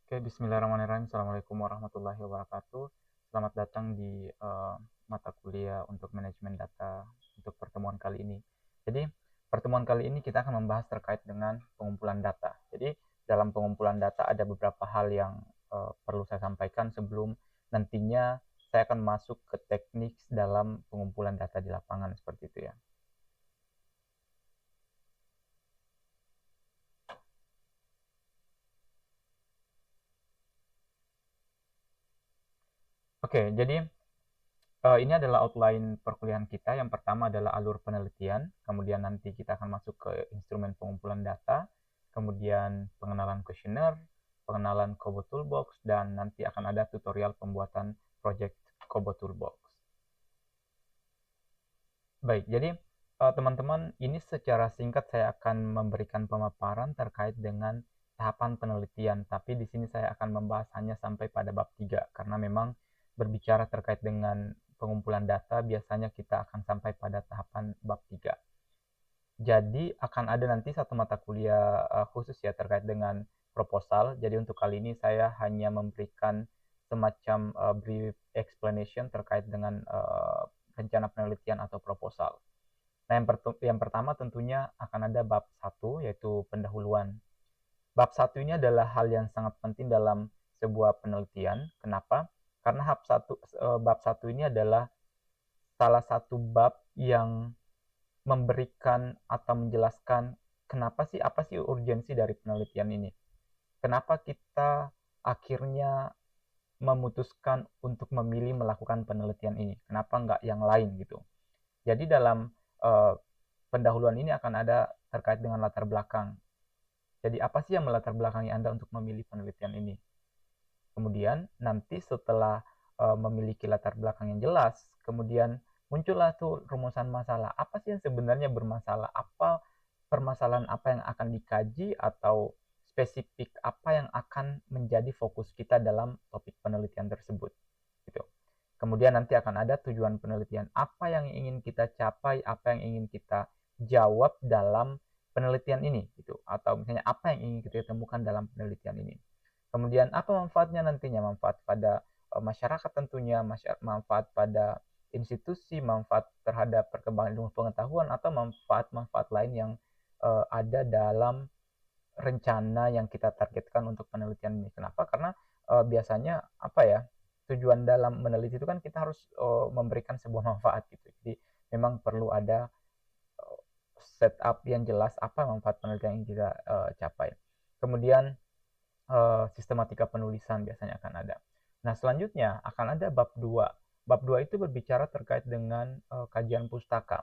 Oke, bismillahirrahmanirrahim. Assalamualaikum warahmatullahi wabarakatuh. Selamat datang di mata kuliah untuk manajemen data untuk pertemuan kali ini. Jadi, pertemuan kali ini kita akan membahas terkait dengan pengumpulan data. Jadi, dalam pengumpulan data ada beberapa hal yang perlu saya sampaikan sebelum nantinya saya akan masuk ke teknik dalam pengumpulan data di lapangan seperti itu ya. Oke, jadi ini adalah outline perkuliahan kita. Yang pertama adalah alur penelitian, kemudian nanti kita akan masuk ke instrumen pengumpulan data, kemudian pengenalan kuesioner, pengenalan Kobo Toolbox, dan nanti akan ada tutorial pembuatan project Kobo Toolbox. Baik, jadi teman-teman, ini secara singkat saya akan memberikan pemaparan terkait dengan tahapan penelitian, tapi di sini saya akan membahas hanya sampai pada bab 3, karena memang berbicara terkait dengan pengumpulan data, biasanya kita akan sampai pada tahapan bab 3. Jadi akan ada nanti satu mata kuliah khusus ya terkait dengan proposal. Jadi untuk kali ini saya hanya memberikan semacam brief explanation terkait dengan rencana penelitian atau proposal. Nah, yang pertama tentunya akan ada bab 1 yaitu pendahuluan. Bab 1 ini adalah hal yang sangat penting dalam sebuah penelitian. Kenapa? Karena bab 1 ini adalah salah satu bab yang memberikan atau menjelaskan kenapa sih, apa sih urgensi dari penelitian ini. Kenapa kita akhirnya memutuskan untuk memilih melakukan penelitian ini. Kenapa nggak yang lain gitu. Jadi dalam pendahuluan ini akan ada terkait dengan latar belakang. Jadi apa sih yang melatar belakangi Anda untuk memilih penelitian ini? Kemudian nanti setelah memiliki latar belakang yang jelas, kemudian muncullah tuh rumusan masalah. Apa sih yang sebenarnya bermasalah? Apa permasalahan apa yang akan dikaji atau spesifik apa yang akan menjadi fokus kita dalam topik penelitian tersebut? Gitu. Kemudian nanti akan ada tujuan penelitian. Apa yang ingin kita capai, apa yang ingin kita jawab dalam penelitian ini gitu. Atau misalnya apa yang ingin kita temukan dalam penelitian ini. Kemudian apa manfaatnya nantinya? Manfaat pada masyarakat tentunya, manfaat pada institusi, manfaat terhadap perkembangan ilmu pengetahuan, atau manfaat-manfaat lain yang ada dalam rencana yang kita targetkan untuk penelitian ini. Kenapa? Karena biasanya apa ya, tujuan dalam meneliti itu kan kita harus memberikan sebuah manfaat gitu. Jadi memang perlu ada setup yang jelas apa manfaat penelitian yang kita capai. Kemudian sistematika penulisan biasanya akan ada. Nah, selanjutnya akan ada bab 2. Bab 2 itu berbicara terkait dengan kajian pustaka.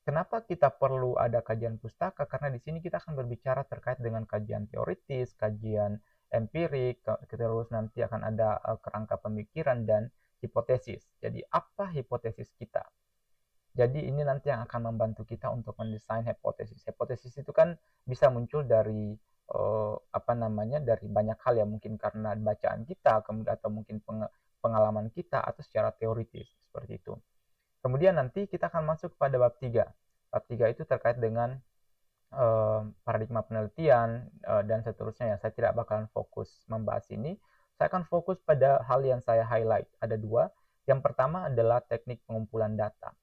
Kenapa kita perlu ada kajian pustaka? Karena di sini kita akan berbicara terkait dengan kajian teoritis, kajian empirik, terus nanti akan ada kerangka pemikiran dan hipotesis. Jadi apa hipotesis kita? Jadi ini nanti yang akan membantu kita untuk mendesain hipotesis. Hipotesis itu kan bisa muncul dari apa namanya, dari banyak hal ya, mungkin karena bacaan kita, kemudian atau mungkin pengalaman kita atau secara teoritis seperti itu. Kemudian nanti kita akan masuk pada bab 3. Bab 3 itu terkait dengan paradigma penelitian dan seterusnya ya. Saya tidak bakalan fokus membahas ini. Saya akan fokus pada hal yang saya highlight. Ada dua. Yang pertama adalah teknik pengumpulan data.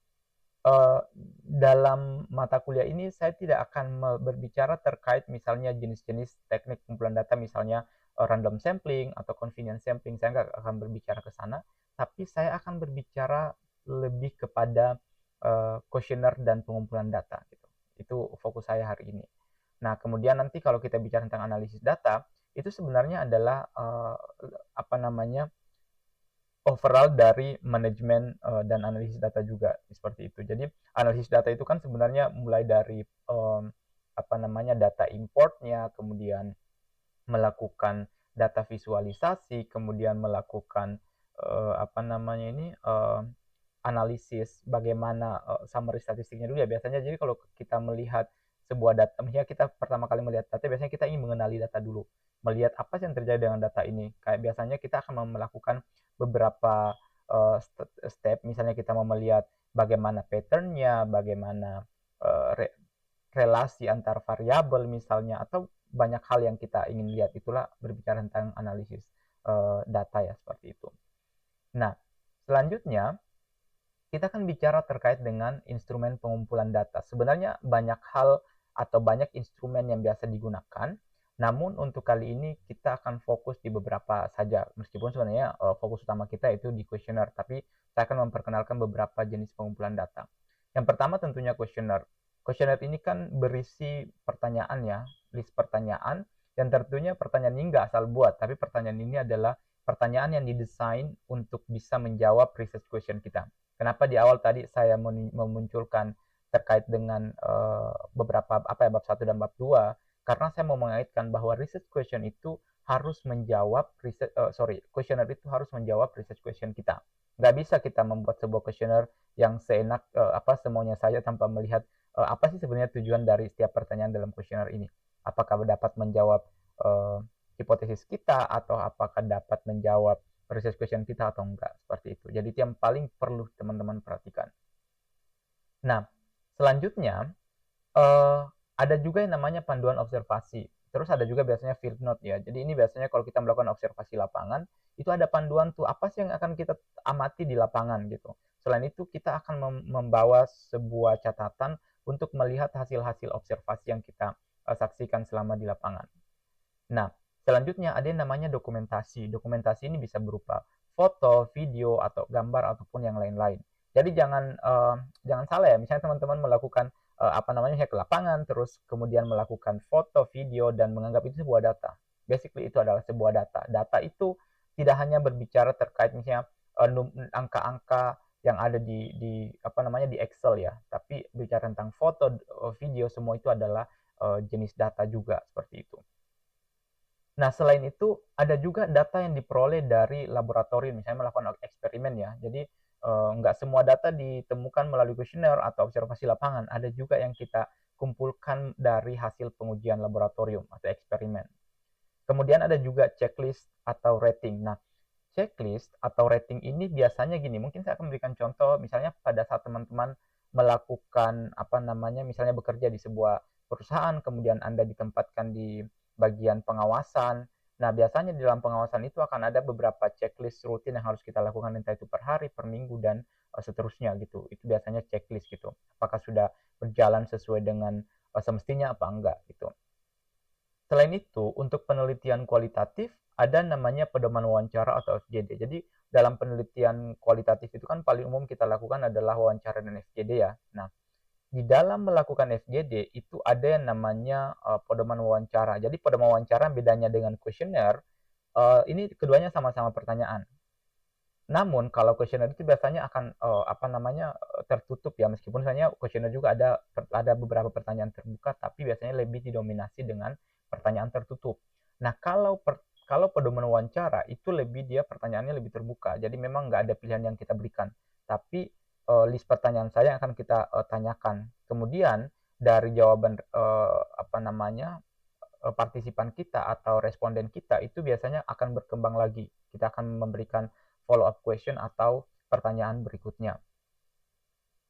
Dalam mata kuliah ini saya tidak akan berbicara terkait misalnya jenis-jenis teknik pengumpulan data, misalnya random sampling atau convenience sampling. Saya nggak akan berbicara ke sana, tapi saya akan berbicara lebih kepada kuesioner dan pengumpulan data gitu. Itu fokus saya hari ini. Nah, kemudian nanti kalau kita bicara tentang analisis data, itu sebenarnya adalah apa namanya, overall dari manajemen dan analisis data juga seperti itu. Jadi analisis data itu kan sebenarnya mulai dari apa namanya, data importnya, kemudian melakukan data visualisasi, kemudian melakukan apa namanya ini, analisis bagaimana summary statistiknya dulu ya biasanya. Jadi kalau kita melihat sebuah data, misalnya kita pertama kali melihat data, biasanya kita ingin mengenali data dulu, melihat apa sih yang terjadi dengan data ini. Kayak biasanya kita akan melakukan beberapa step, misalnya kita mau melihat bagaimana patternnya, bagaimana relasi antar variabel misalnya, atau banyak hal yang kita ingin lihat. Itulah berbicara tentang analisis data ya, seperti itu. Nah, selanjutnya kita kan bicara terkait dengan instrumen pengumpulan data. Sebenarnya banyak hal atau banyak instrumen yang biasa digunakan, namun untuk kali ini kita akan fokus di beberapa saja. Meskipun sebenarnya fokus utama kita itu di kuesioner, tapi saya akan memperkenalkan beberapa jenis pengumpulan data. Yang pertama tentunya kuesioner. Kuesioner ini kan berisi pertanyaan ya, list pertanyaan, dan tentunya pertanyaan ini nggak asal buat, tapi pertanyaan ini adalah pertanyaan yang didesain untuk bisa menjawab research question kita. Kenapa di awal tadi saya memunculkan terkait dengan beberapa bab 1 dan bab 2? Karena saya mau mengaitkan bahwa research question itu harus menjawab questionnaire itu harus menjawab research question kita. Nggak bisa kita membuat sebuah questionnaire yang seenak semaunya saja tanpa melihat apa sih sebenarnya tujuan dari setiap pertanyaan dalam questionnaire ini. Apakah dapat menjawab hipotesis kita, atau apakah dapat menjawab research question kita atau enggak, seperti itu. Jadi itu yang paling perlu teman-teman perhatikan. Nah, selanjutnya ada juga yang namanya panduan observasi. Terus ada juga biasanya field note ya. Jadi ini biasanya kalau kita melakukan observasi lapangan, itu ada panduan tuh apa sih yang akan kita amati di lapangan gitu. Selain itu kita akan membawa sebuah catatan untuk melihat hasil-hasil observasi yang kita saksikan selama di lapangan. Nah, selanjutnya ada yang namanya dokumentasi. Dokumentasi ini bisa berupa foto, video, atau gambar, ataupun yang lain-lain. Jadi jangan salah ya, misalnya teman-teman melakukan ke lapangan, terus kemudian melakukan foto, video, dan menganggap itu sebuah data. Basically itu adalah sebuah data. Data itu tidak hanya berbicara terkait misalnya angka-angka yang ada di Excel ya, tapi bicara tentang foto, video, semua itu adalah jenis data juga, seperti itu. Nah, selain itu ada juga data yang diperoleh dari laboratorium, misalnya melakukan eksperimen ya. Jadi nggak semua data ditemukan melalui kuesioner atau observasi lapangan. Ada juga yang kita kumpulkan dari hasil pengujian laboratorium atau eksperimen. Kemudian ada juga checklist atau rating. Nah, checklist atau rating ini biasanya gini, mungkin saya akan memberikan contoh, misalnya pada saat teman-teman melakukan misalnya bekerja di sebuah perusahaan, kemudian Anda ditempatkan di bagian pengawasan. Nah, biasanya di dalam pengawasan itu akan ada beberapa checklist rutin yang harus kita lakukan, entah itu per hari, per minggu, dan seterusnya gitu. Itu biasanya checklist gitu. Apakah sudah berjalan sesuai dengan semestinya apa enggak gitu. Selain itu, untuk penelitian kualitatif, ada namanya pedoman wawancara atau FGD. Jadi, dalam penelitian kualitatif itu kan paling umum kita lakukan adalah wawancara dan FGD ya. Nah, di dalam melakukan FGD itu ada yang namanya pedoman wawancara. Jadi, pedoman wawancara bedanya dengan kuesioner, ini keduanya sama-sama pertanyaan. Namun kalau kuesioner itu biasanya akan tertutup ya, meskipun misalnya kuesioner juga ada beberapa pertanyaan terbuka, tapi biasanya lebih didominasi dengan pertanyaan tertutup. Nah, kalau pedoman wawancara itu dia pertanyaannya lebih terbuka. Jadi memang nggak ada pilihan yang kita berikan, tapi list pertanyaan saya yang akan kita tanyakan. Kemudian dari jawaban partisipan kita atau responden kita itu biasanya akan berkembang lagi. Kita akan memberikan follow up question atau pertanyaan berikutnya.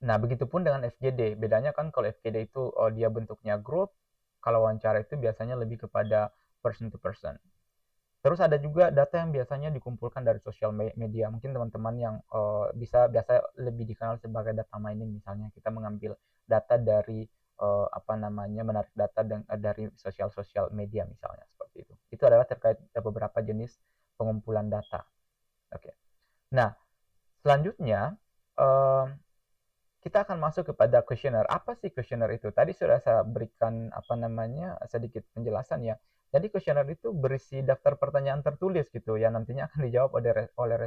Nah, begitupun dengan FGD. Bedanya kan kalau FGD itu dia bentuknya grup, kalau wawancara itu biasanya lebih kepada person to person. Terus ada juga data yang biasanya dikumpulkan dari sosial media. Mungkin teman-teman yang biasa lebih dikenal sebagai data mining, misalnya kita mengambil data dari menarik data dari sosial media misalnya, seperti itu. Itu adalah terkait beberapa jenis pengumpulan data. Oke. Nah, selanjutnya kita akan masuk kepada kuesioner. Apa sih kuesioner itu? Tadi sudah saya berikan sedikit penjelasan ya. Jadi kuesioner itu berisi daftar pertanyaan tertulis gitu yang nantinya akan dijawab oleh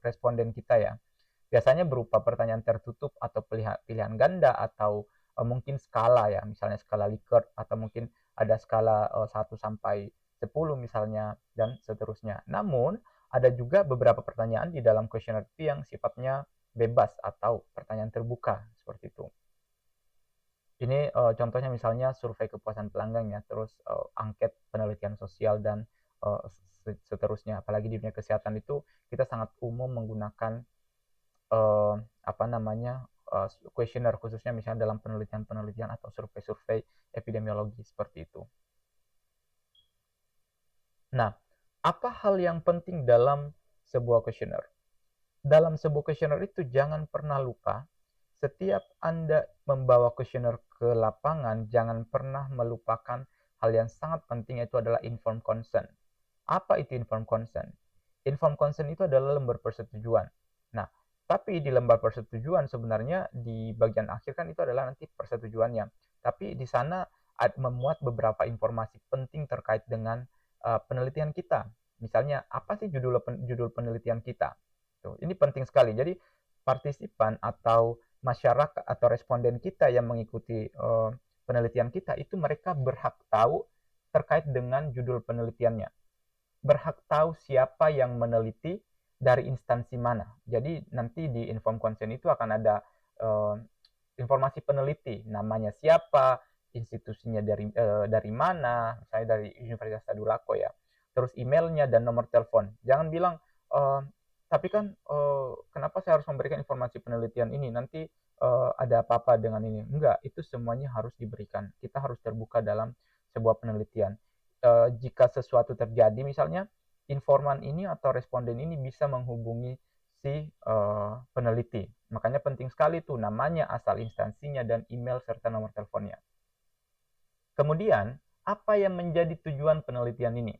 responden kita ya. Biasanya berupa pertanyaan tertutup atau pilihan ganda, atau mungkin skala ya, misalnya skala Likert, atau mungkin ada skala 1 sampai 10 misalnya, dan seterusnya. Namun ada juga beberapa pertanyaan di dalam kuesioner itu yang sifatnya bebas atau pertanyaan terbuka, seperti itu. Ini contohnya misalnya survei kepuasan pelanggan ya, terus angket penelitian sosial, dan seterusnya. Apalagi di dunia kesehatan itu kita sangat umum menggunakan kuesioner khususnya misalnya dalam penelitian-penelitian atau survei-survei epidemiologi seperti itu. Nah, apa hal yang penting dalam sebuah kuesioner? Dalam sebuah kuesioner itu jangan pernah lupa, setiap Anda membawa kuesioner ke lapangan, jangan pernah melupakan hal yang sangat penting, yaitu adalah informed consent. Apa itu informed consent? Informed consent itu adalah lembar persetujuan. Nah, tapi di lembar persetujuan sebenarnya di bagian akhir kan itu adalah nanti persetujuannya. Tapi di sana memuat beberapa informasi penting terkait dengan penelitian kita. Misalnya, apa sih judul penelitian kita? Tuh, ini penting sekali. Jadi, partisipan atau masyarakat atau responden kita yang mengikuti penelitian kita itu mereka berhak tahu terkait dengan judul penelitiannya. Berhak tahu siapa yang meneliti dari instansi mana. Jadi nanti di informed consent itu akan ada informasi peneliti, namanya siapa, institusinya dari mana, misalnya dari Universitas Tadulako ya. Terus emailnya dan nomor telepon. Jangan bilang tapi kan kenapa saya harus memberikan informasi penelitian ini? Nanti ada apa-apa dengan ini? Enggak, itu semuanya harus diberikan. Kita harus terbuka dalam sebuah penelitian. Jika sesuatu terjadi, misalnya informan ini atau responden ini bisa menghubungi si peneliti. Makanya penting sekali tuh namanya, asal instansinya, dan email serta nomor teleponnya. Kemudian, apa yang menjadi tujuan penelitian ini?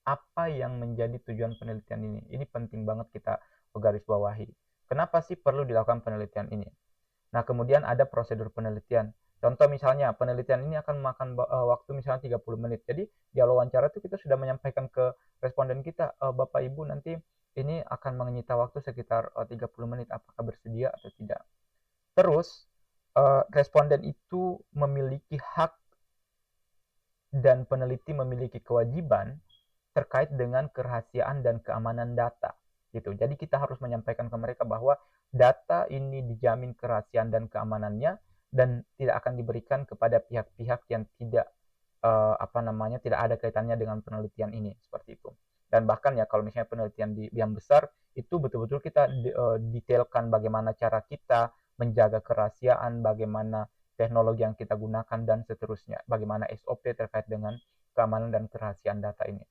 Apa yang menjadi tujuan penelitian ini? Ini penting banget kita garis bawahi. Kenapa sih perlu dilakukan penelitian ini? Nah, kemudian ada prosedur penelitian. Contoh misalnya, penelitian ini akan memakan waktu misalnya 30 menit. Jadi, di awal wawancara itu kita sudah menyampaikan ke responden kita, Bapak Ibu nanti ini akan menyita waktu sekitar 30 menit, apakah bersedia atau tidak. Terus, responden itu memiliki hak dan peneliti memiliki kewajiban terkait dengan kerahasiaan dan keamanan data. Gitu. Jadi kita harus menyampaikan ke mereka bahwa data ini dijamin kerahasiaan dan keamanannya dan tidak akan diberikan kepada pihak-pihak yang tidak tidak ada kaitannya dengan penelitian ini, seperti itu. Dan bahkan ya kalau misalnya penelitian yang besar itu betul-betul kita detailkan bagaimana cara kita menjaga kerahasiaan, bagaimana teknologi yang kita gunakan dan seterusnya, bagaimana SOP terkait dengan keamanan dan kerahasiaan data ini.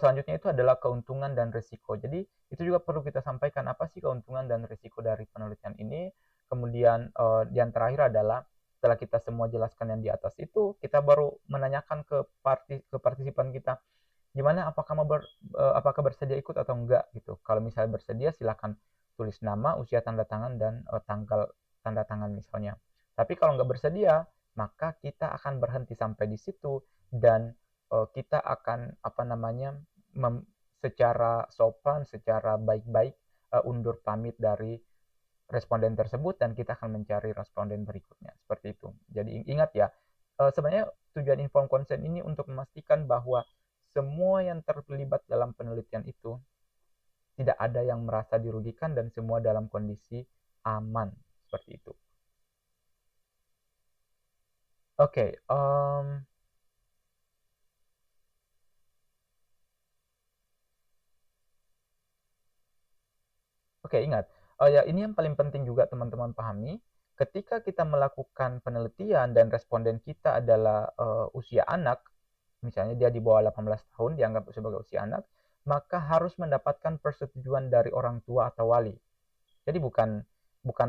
Selanjutnya itu adalah keuntungan dan risiko. Jadi itu juga perlu kita sampaikan, apa sih keuntungan dan risiko dari penelitian ini. Kemudian yang terakhir adalah setelah kita semua jelaskan yang di atas itu, kita baru menanyakan ke partisipan kita, gimana apakah bersedia ikut atau enggak gitu. Kalau misalnya bersedia, silakan tulis nama, usia tanda tangan, dan tanggal tanda tangan misalnya. Tapi kalau nggak bersedia, maka kita akan berhenti sampai di situ dan kita akan secara sopan, secara baik-baik undur pamit dari responden tersebut dan kita akan mencari responden berikutnya. Seperti itu. Jadi ingat ya, sebenarnya tujuan informed consent ini untuk memastikan bahwa semua yang terlibat dalam penelitian itu tidak ada yang merasa dirugikan dan semua dalam kondisi aman. Seperti itu. Oke, Oke, ingat. Ya, ini yang paling penting juga teman-teman pahami. Ketika kita melakukan penelitian dan responden kita adalah usia anak, misalnya dia di bawah 18 tahun, dianggap sebagai usia anak, maka harus mendapatkan persetujuan dari orang tua atau wali. Jadi bukan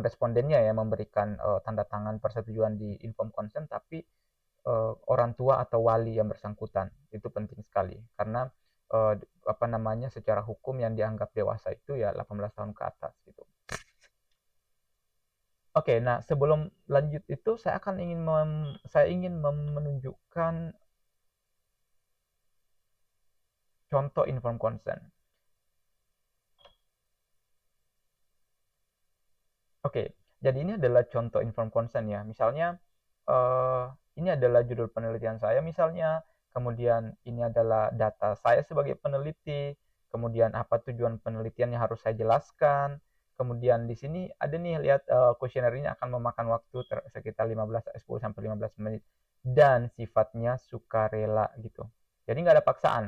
respondennya yang memberikan tanda tangan persetujuan di informed consent, tapi orang tua atau wali yang bersangkutan. Itu penting sekali karena secara hukum yang dianggap dewasa itu ya 18 tahun ke atas gitu. Oke, nah sebelum lanjut itu saya ingin menunjukkan contoh informed consent. Oke, jadi ini adalah contoh informed consent ya. Misalnya ini adalah judul penelitian saya misalnya, kemudian ini adalah data saya sebagai peneliti, kemudian apa tujuan penelitian yang harus saya jelaskan, kemudian di sini ada nih lihat kuesioner ini akan memakan waktu sekitar 10 sampai 15 menit dan sifatnya sukarela gitu. Jadi nggak ada paksaan.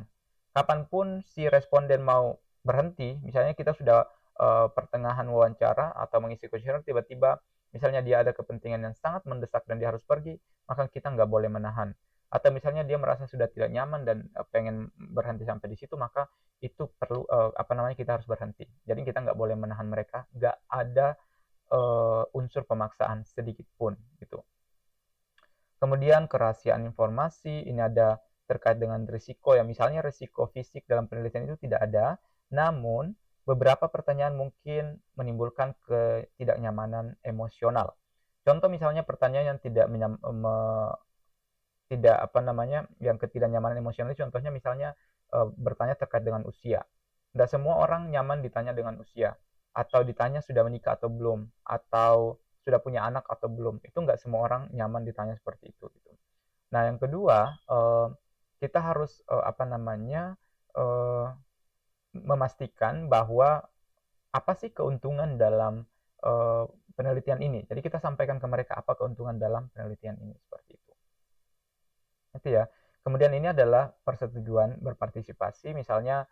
Kapanpun si responden mau berhenti, misalnya kita sudah pertengahan wawancara atau mengisi kuesioner tiba-tiba misalnya dia ada kepentingan yang sangat mendesak dan dia harus pergi, maka kita nggak boleh menahan. Atau misalnya dia merasa sudah tidak nyaman dan pengen berhenti sampai di situ, maka itu perlu kita harus berhenti. Jadi kita nggak boleh menahan mereka, nggak ada unsur pemaksaan sedikit pun gitu. Kemudian kerahasiaan informasi, ini ada terkait dengan risiko ya, misalnya risiko fisik dalam penelitian itu tidak ada, namun beberapa pertanyaan mungkin menimbulkan ketidaknyamanan emosional. Contoh misalnya pertanyaan yang yang ketidaknyamanan emosional, contohnya misalnya bertanya terkait dengan usia. Tidak semua orang nyaman ditanya dengan usia, atau ditanya sudah menikah atau belum, atau sudah punya anak atau belum. Itu nggak semua orang nyaman ditanya seperti itu. Gitu. Nah, yang kedua, kita harus memastikan bahwa apa sih keuntungan dalam penelitian ini. Jadi kita sampaikan ke mereka apa keuntungan dalam penelitian ini seperti itu. Itu ya. Kemudian ini adalah persetujuan berpartisipasi, misalnya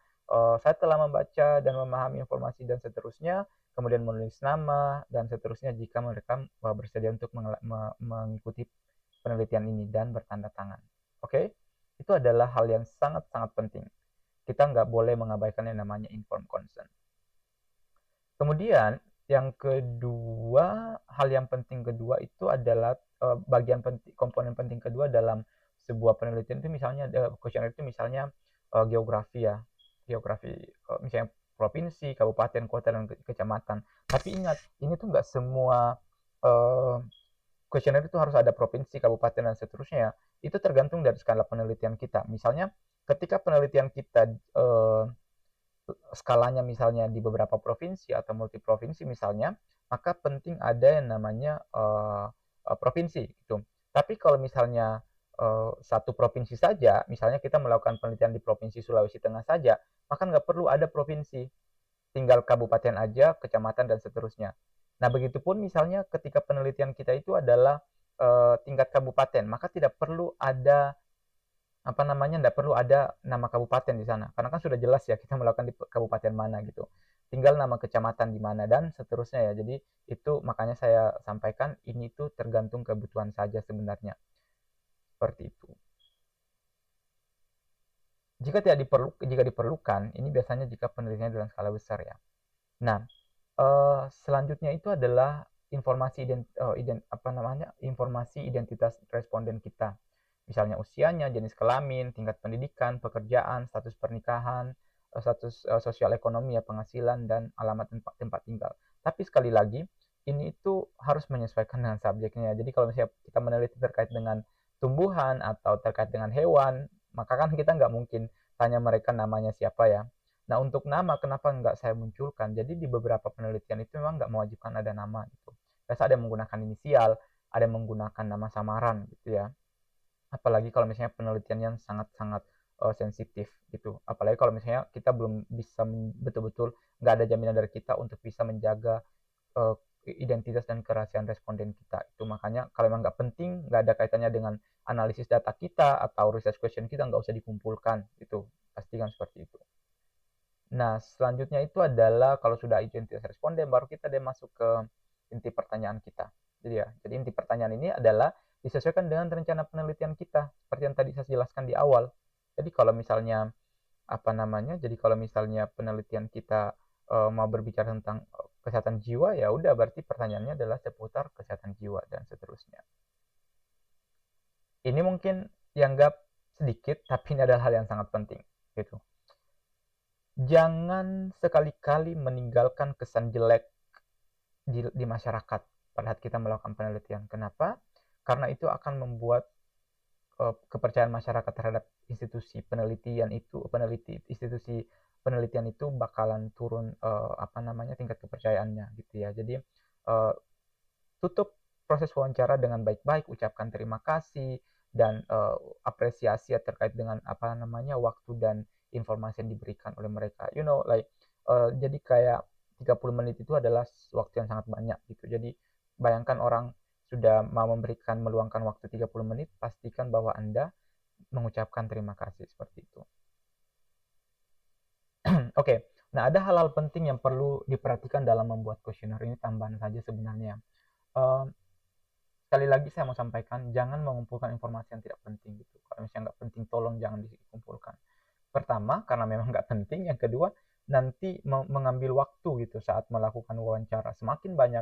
saya telah membaca dan memahami informasi dan seterusnya, kemudian menulis nama dan seterusnya jika mereka bersedia untuk mengikuti penelitian ini dan bertanda tangan. Oke? Itu adalah hal yang sangat-sangat penting. Kita nggak boleh mengabaikan yang namanya informed consent. Kemudian yang kedua, hal yang penting kedua itu adalah komponen penting kedua dalam sebuah penelitian itu misalnya kuesioner itu misalnya geografi ya, geografi misalnya provinsi, kabupaten, kota dan kecamatan. Tapi ingat, ini tuh nggak semua kuesioner itu harus ada provinsi, kabupaten dan seterusnya ya. Itu tergantung dari skala penelitian kita. Misalnya ketika penelitian kita skalanya misalnya di beberapa provinsi atau multiprovinsi misalnya, maka penting ada yang namanya provinsi gitu. Tapi kalau misalnya satu provinsi saja, misalnya kita melakukan penelitian di provinsi Sulawesi Tengah saja, maka nggak perlu ada provinsi, tinggal kabupaten aja, kecamatan dan seterusnya. Nah, begitupun misalnya ketika penelitian kita itu adalah tingkat kabupaten, maka tidak perlu ada tidak perlu ada nama kabupaten di sana karena kan sudah jelas ya kita melakukan di kabupaten mana gitu, tinggal nama kecamatan di mana dan seterusnya ya. Jadi itu makanya saya sampaikan ini tuh tergantung kebutuhan saja sebenarnya, seperti itu. Jika diperlukan, ini biasanya jika penelitiannya dalam skala besar ya. Nah, selanjutnya itu adalah informasi identitas responden kita. Misalnya usianya, jenis kelamin, tingkat pendidikan, pekerjaan, status pernikahan, status sosial ekonomi ya, penghasilan dan alamat tempat tinggal. Tapi sekali lagi, ini itu harus menyesuaikan dengan subjeknya. Jadi kalau misalnya kita meneliti terkait dengan tumbuhan atau terkait dengan hewan, maka kan kita nggak mungkin tanya mereka namanya siapa ya. Nah, untuk nama kenapa nggak saya munculkan? Jadi di beberapa penelitian itu memang nggak mewajibkan ada nama gitu. Biasa ada yang menggunakan inisial, ada yang menggunakan nama samaran gitu ya. Apalagi kalau misalnya penelitian yang sangat-sangat sensitif gitu. Apalagi kalau misalnya kita belum bisa betul-betul nggak ada jaminan dari kita untuk bisa menjaga uh, identitas dan kerahasiaan responden kita. Itu makanya kalau memang nggak penting, nggak ada kaitannya dengan analisis data kita atau research question kita, nggak usah dikumpulkan. Itu pastikan seperti itu. Nah, selanjutnya itu adalah kalau sudah identitas responden, baru kita deh masuk ke inti pertanyaan kita. Jadi inti pertanyaan ini adalah disesuaikan dengan rencana penelitian kita, seperti yang tadi saya jelaskan di awal. Jadi kalau misalnya jadi kalau misalnya penelitian kita mau berbicara tentang kesehatan jiwa, ya udah berarti pertanyaannya adalah seputar kesehatan jiwa dan seterusnya. Ini mungkin dianggap sedikit, tapi ini adalah hal yang sangat penting, gitu. Jangan sekali-kali meninggalkan kesan jelek di masyarakat pada saat kita melakukan penelitian. Kenapa? Karena itu akan membuat kepercayaan masyarakat terhadap institusi penelitian itu, institusi penelitian itu bakalan turun tingkat kepercayaannya gitu ya. Jadi tutup proses wawancara dengan baik-baik, ucapkan terima kasih dan apresiasi terkait dengan waktu dan informasi yang diberikan oleh mereka. Jadi kayak 30 menit itu adalah waktu yang sangat banyak gitu. Jadi bayangkan orang sudah mau meluangkan waktu 30 menit, pastikan bahwa Anda mengucapkan terima kasih seperti itu. Oke, Nah, ada hal-hal penting yang perlu diperhatikan dalam membuat kuesioner ini, tambahan saja sebenarnya. Eh, Sekali lagi saya mau sampaikan, jangan mengumpulkan informasi yang tidak penting gitu. Kalau misalnya nggak penting, tolong jangan dikumpulkan. Pertama, karena memang nggak penting. Yang kedua, nanti mengambil waktu gitu saat melakukan wawancara. Semakin banyak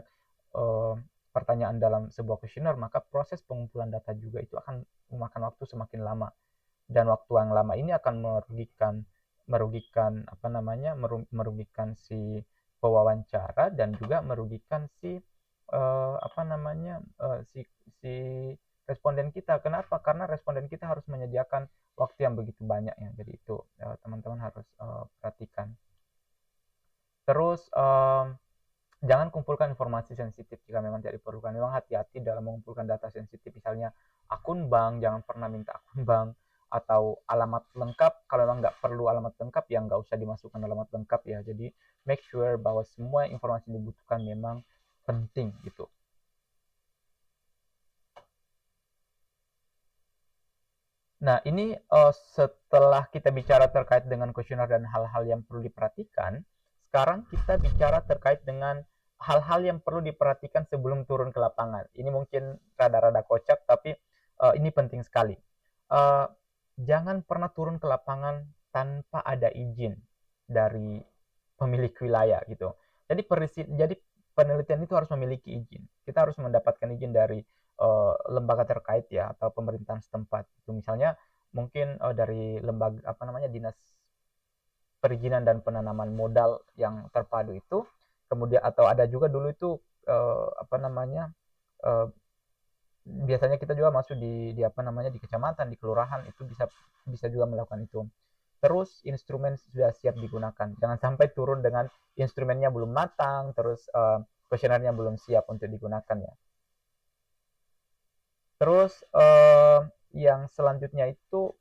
eh, pertanyaan dalam sebuah kuesioner, maka proses pengumpulan data juga itu akan memakan waktu semakin lama. Dan waktu yang lama ini akan merugikan apa namanya, merugikan si pewawancara dan juga merugikan si apa namanya, si responden kita. Kenapa? Karena responden kita harus menyediakan waktu yang begitu banyak ya. Jadi itu teman-teman harus perhatikan. Terus jangan kumpulkan informasi sensitif jika memang tidak diperlukan. Memang hati-hati dalam mengumpulkan data sensitif, misalnya akun bank, jangan pernah minta akun bank, atau alamat lengkap. Kalau memang nggak perlu alamat lengkap, ya nggak usah dimasukkan alamat lengkap ya. Jadi make sure bahwa semua informasi yang dibutuhkan memang penting gitu. Nah, ini setelah kita bicara terkait dengan kuesioner dan hal-hal yang perlu diperhatikan, sekarang kita bicara terkait dengan hal-hal yang perlu diperhatikan sebelum turun ke lapangan. Ini mungkin rada-rada kocak, tapi ini penting sekali. Uh, Jangan pernah turun ke lapangan tanpa ada izin dari pemilik wilayah gitu. Jadi penelitian itu harus memiliki izin. Kita harus mendapatkan izin dari lembaga terkait ya, atau pemerintahan setempat. Itu misalnya mungkin dari lembaga apa namanya, dinas perizinan dan penanaman modal yang terpadu itu. Kemudian atau ada juga dulu itu apa namanya, eh, biasanya kita juga masuk di apa namanya, di kecamatan, di kelurahan, itu bisa bisa juga melakukan itu. Terus instrumen sudah siap digunakan, jangan sampai turun dengan instrumennya belum matang, terus kuesionernya belum siap untuk digunakan ya. Terus yang selanjutnya itu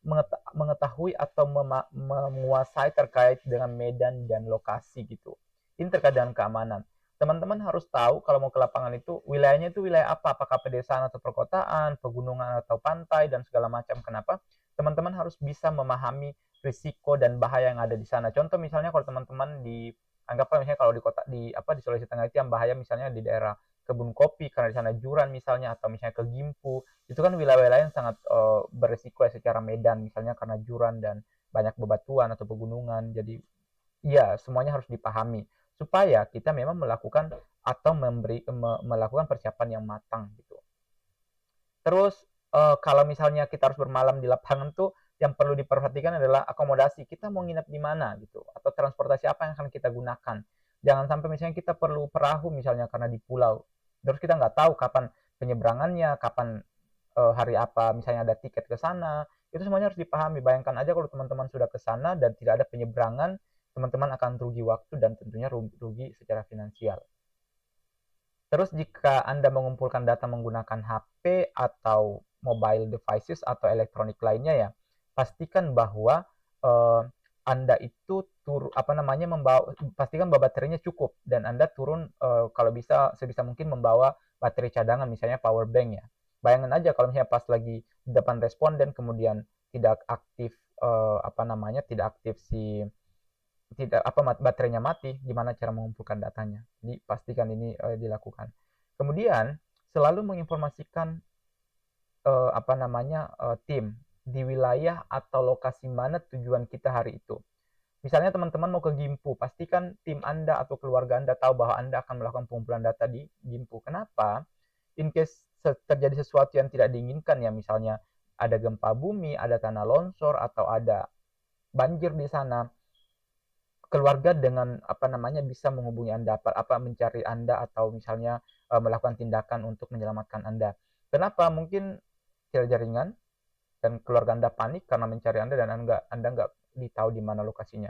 mengetahui atau menguasai terkait dengan medan dan lokasi gitu. Ini terkait dengan keamanan. Teman-teman harus tahu kalau mau ke lapangan itu wilayahnya itu wilayah apa, apakah pedesaan atau perkotaan, pegunungan atau pantai dan segala macam. Kenapa? Teman-teman harus bisa memahami risiko dan bahaya yang ada di sana. Contoh misalnya kalau teman-teman di, anggaplah misalnya kalau di kota di Sulawesi Tengah itu yang bahaya misalnya di daerah kebun kopi karena di sana jurang misalnya, atau misalnya ke Gimpu, itu kan wilayah-wilayah yang sangat beresiko ya secara medan, misalnya karena jurang dan banyak bebatuan atau pegunungan. Jadi ya semuanya harus dipahami supaya kita memang melakukan atau melakukan persiapan yang matang gitu. Terus kalau misalnya kita harus bermalam di lapangan tuh, yang perlu diperhatikan adalah akomodasi. Kita mau nginep di mana gitu, atau transportasi apa yang akan kita gunakan. Jangan sampai misalnya kita perlu perahu misalnya karena di pulau. Terus kita nggak tahu kapan penyeberangannya, kapan hari apa misalnya ada tiket ke sana. Itu semuanya harus dipahami. Bayangkan aja kalau teman-teman sudah ke sana dan tidak ada penyeberangan, teman-teman akan rugi waktu dan tentunya rugi secara finansial. Terus jika Anda mengumpulkan data menggunakan HP atau mobile devices atau elektronik lainnya ya, pastikan bahwa eh, Anda itu apa namanya, pastikan bahwa baterainya cukup dan Anda turun kalau bisa sebisa mungkin membawa baterai cadangan, misalnya power bank ya. Bayangkan aja kalau misalnya pas lagi di depan responden kemudian tidak aktif apa namanya, tidak aktif si tidak apa baterainya mati, gimana cara mengumpulkan datanya. Jadi pastikan ini dilakukan. Kemudian selalu menginformasikan apa namanya, tim di wilayah atau lokasi mana tujuan kita hari itu. Misalnya teman-teman mau ke Gimpu, pastikan tim Anda atau keluarga Anda tahu bahwa Anda akan melakukan pengumpulan data di Gimpu. Kenapa? In case terjadi sesuatu yang tidak diinginkan ya, misalnya ada gempa bumi, ada tanah longsor, atau ada banjir di sana, keluarga dengan apa namanya bisa menghubungi Anda, apa mencari Anda, atau misalnya melakukan tindakan untuk menyelamatkan Anda. Kenapa? Mungkin tidak jaringan dan keluarga Anda panik karena mencari Anda dan Anda nggak ditahu di mana lokasinya.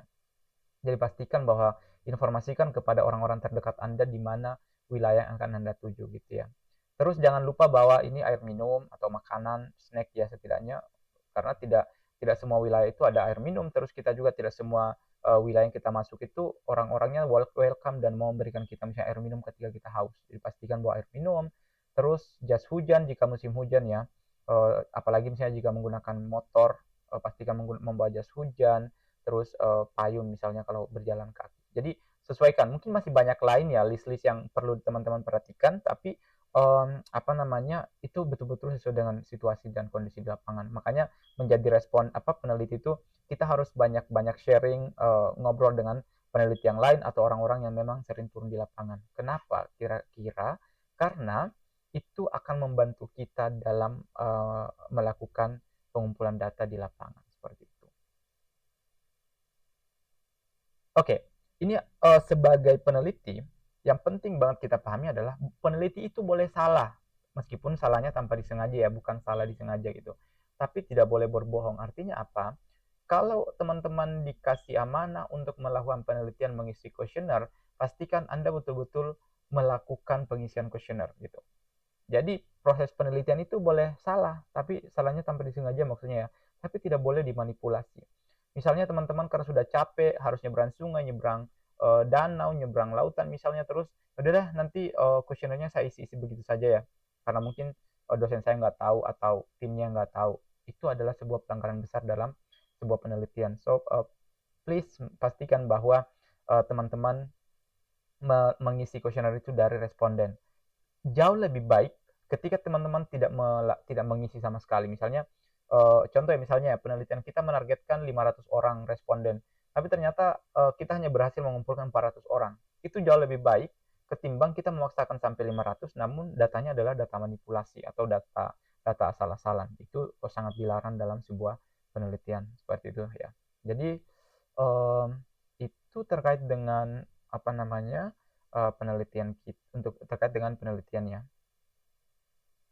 Jadi pastikan bahwa informasikan kepada orang-orang terdekat Anda di mana wilayah yang akan Anda tuju gitu ya. Terus jangan lupa bahwa ini air minum atau makanan, snack ya setidaknya, karena tidak tidak semua wilayah itu ada air minum. Terus kita juga tidak semua wilayah yang kita masuk itu orang-orangnya welcome dan mau memberikan kita misalnya air minum ketika kita haus. Jadi pastikan bawa air minum. Terus jas hujan jika musim hujan ya. Apalagi misalnya jika menggunakan motor, pastikan membawa jas hujan. Terus payung misalnya kalau berjalan kaki. Jadi sesuaikan. Mungkin masih banyak lain ya list-list yang perlu teman-teman perhatikan, tapi apa namanya, itu betul-betul sesuai dengan situasi dan kondisi di lapangan. Makanya menjadi respon peneliti itu kita harus banyak-banyak sharing, ngobrol dengan peneliti yang lain atau orang-orang yang memang sering turun di lapangan. Kenapa? Kira-kira karena itu akan membantu kita dalam melakukan pengumpulan data di lapangan seperti itu. Oke, ini sebagai peneliti, yang penting banget kita pahami adalah peneliti itu boleh salah, meskipun salahnya tanpa disengaja ya, bukan salah disengaja gitu. Tapi tidak boleh berbohong. Artinya apa? Kalau teman-teman dikasih amanah untuk melakukan penelitian mengisi kuesioner, pastikan Anda betul-betul melakukan pengisian kuesioner gitu. Jadi proses penelitian itu boleh salah, tapi salahnya tanpa disengaja maksudnya ya. Tapi tidak boleh dimanipulasi. Misalnya teman-teman karena sudah capek, harus nyebrang sungai, nyebrang danau, nyebrang lautan misalnya, terus udah dah nanti kuesionernya saya isi-isi begitu saja ya. Karena mungkin dosen saya nggak tahu atau timnya nggak tahu. Itu adalah sebuah pelanggaran besar dalam sebuah penelitian. So please pastikan bahwa teman-teman mengisi kuesioner itu dari responden. Jauh lebih baik ketika teman-teman tidak mengisi sama sekali. Misalnya contoh ya, misalnya penelitian kita menargetkan 500 orang responden, tapi ternyata kita hanya berhasil mengumpulkan 400 orang. Itu jauh lebih baik ketimbang kita memaksakan sampai 500 namun datanya adalah data manipulasi atau data asal-asalan. Itu sangat dilarang dalam sebuah penelitian seperti itu ya. Jadi um, itu terkait dengan apa namanya penelitian kita, untuk terkait dengan penelitiannya.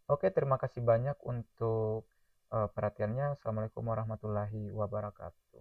Oke, terima kasih banyak untuk perhatiannya. Assalamualaikum warahmatullahi wabarakatuh.